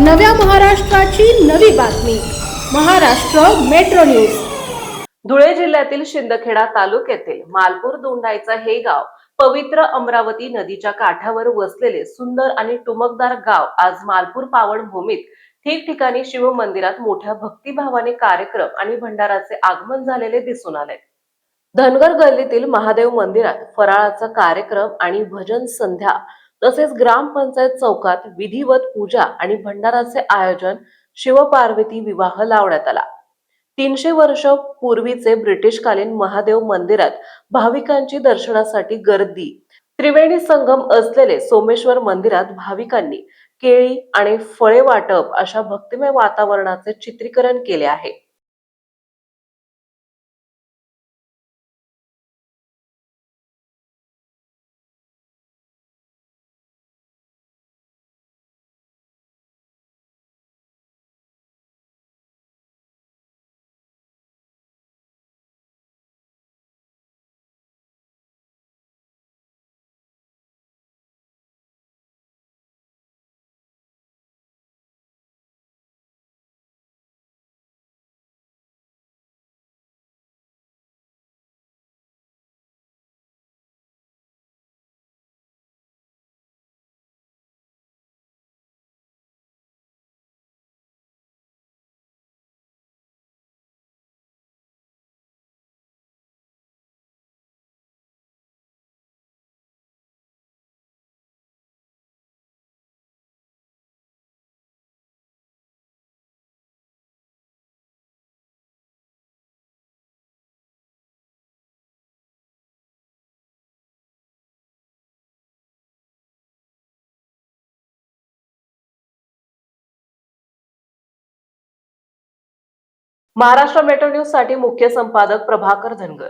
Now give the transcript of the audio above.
नव्या महाराष्ट्राची नवी बातमी. Maharashtra metro news. धुळे जिल्ह्यातील शिंदखेडा तालुक्यातील मालपूर दोंडाईचा हे गाव पवित्र अमरावती नदीच्या काठावर वसलेले सुंदर आणि टुमकदार गाव आज मालपूर पावनभूमीत ठिकठिकाणी शिव मंदिरात मोठ्या भक्तिभावाने कार्यक्रम आणि भंडाराचे आगमन झालेले दिसून आले। धनगर गल्लीतील महादेव मंदिरात फराळाचा कार्यक्रम आणि भजन संध्या तसेच ग्रामपंचायत चौकात विधिवत पूजा आणि भंडाराचे आयोजन शिवपार्वती विवाह लावण्यात आला। 300 वर्ष पूर्वीचे ब्रिटिशकालीन महादेव मंदिरात भाविकांची दर्शनासाठी गर्दी। त्रिवेणी संगम असलेले सोमेश्वर मंदिरात भाविकांनी केळी आणि फळे वाटप अशा भक्तिमय वातावरणाचे चित्रीकरण केले आहे। महाराष्ट्र मेट्रो न्यूज साठी मुख्य संपादक प्रभाकर धनगर।